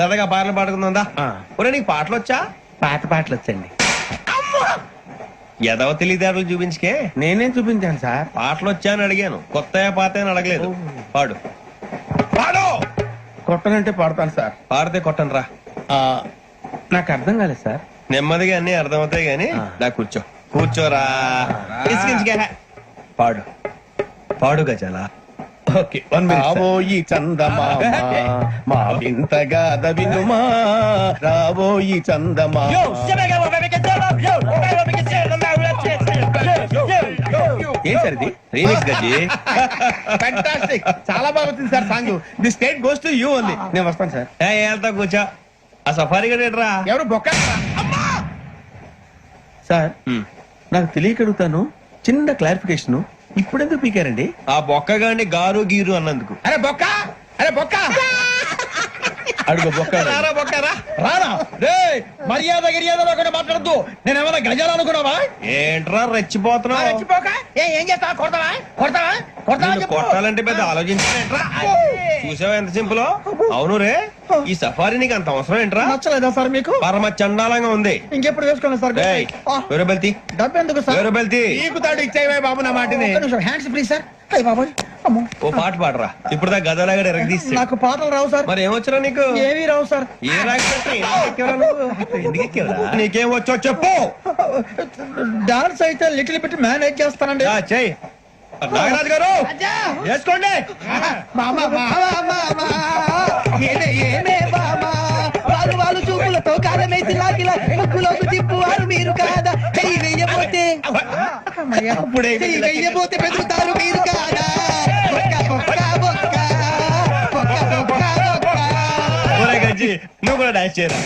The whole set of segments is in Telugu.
సరదాగా పాటలు పాడుకుందా? ఒరే నీకు పాటలు వచ్చా? పాత పాటలు వచ్చండి. ఎదవ తెలివితేటలు చూపించుకే. నేనేం చూపించాను సార్? పాటలు వచ్చా అని అడిగాను, కొత్త పాత అని అడగలేదు. పాడు పాడు. కొట్టనంటే పాడతాను సార్. పాడితే కొట్టను రా. నాకు అర్థం కాలేదు సార్. నెమ్మదిగా అన్ని అర్థమవుతాయి గాని నా కూర్చో. కూర్చోరా. ఇసికించుకే. పాడు పాడు గజాల. Okay, 1 minute. రాబోయి చందమామ మా వింతగా దవినుమా, రాబోయి చందమామ. ఏం సార్ ఇది? రీమిక్స్ గజి. ఫ్యాంటాస్టిక్, చాలా బాగా వచ్చింది sir song. The state goes to you only. నేను వస్తాను సార్. వెళ్తా కూర్చో. ఆ సఫారీ గడేట్రా. ఎవరు బొక్క సార్? నాకు తెలియక అడుగుతాను, చిన్న క్లారిఫికేషన్. ఇప్పుడెందుకు పీకారండి? ఆ బొక్కగాని గారు గీరు అన్నందుకు. అరే బొక్క, అరే బొక్క అడుగు బొక్క. రారా బొక్కరా. రానా రే, మర్యాద గిర్యాద లేకుండా మాట్లాడద్దు. నేను ఏమైనా గజాలు అనుకున్నావా? ఏంట్రా రెచ్చిపోతున్నావు? రెచ్చిపోక ఏం చేస్తావా? కొడతావా కొడతావా కొడతావా? నిన్ను కొట్టాలంటే పెద్ద ఆలోచించలేంట్రా. చూసావా ఎంత సింపుల్? అవును రే, ఈ సఫారీ నీకు అంత అవసరం ఏంట్రా? నచ్చలేదా సార్ మీకు? పరమ చండాలంగా ఉంది. ఇంకెప్పుడు వేసుకోండి సార్. ఏయ్, వేరే బెల్తి. డబ్బు ఎందుకు సార్? వేరే బెల్తి. నీకు తాడు ఇచ్చేవే బాబు నా మాటని. Hands free sir. అయ్య బాబు, అమ్మో. ఓ పాట పాడరా. ఇప్పుడు దా గదలాగడ ఎరగ తీసి. నాకు పాటలు రావు సార్. మరి ఏమొచ్చరా నీకు? ఏమీ రావు సార్. ఏ రాకపోతే ఎందుకు ఎక్కేవరా? నీకేం వచ్చో చెప్పు. డాన్స్ అయితే లిటిల్ బిట్ మేనేజ్ చేస్తానండి. చెయ్యి నాగరాజు గారు, వేసుకోండి. వాళ్ళు చూపులతో కాలమేసి లాగిలా ముక్కులోకి తిప్పువారు మీరు కాదా? చెయ్యి వెయ్యబోతే చెయ్యి వెయ్యబోతే పెరుగుతారు మీరు కాదా? నువ్వు కూడా డాన్స్ చేయరా?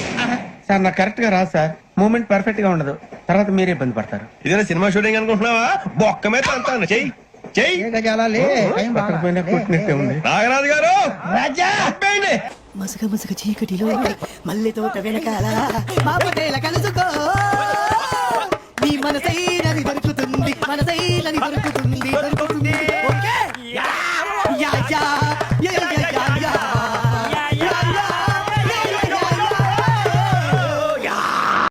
సార్ నాకు కరెక్ట్ గా రాదు సార్. మూమెంట్ పర్ఫెక్ట్ గా ఉండదు. తర్వాత మీరే ఇబ్బంది పడతారు. ఇదేనా సినిమా షూటింగ్ అనుకుంటున్నావా? బొక్క మీద అంటాను. చెయ్యి చెయ్యి. నాగరాజు గారు, రాజా మసక మసక చీకటిలో మల్లె తోట వెనకాల మాపటేల కలుసుకో, నీ మనసైనది దొరుకుతుంది, మనసైనది దొరుకుతుంది, దొరుకుతుంది.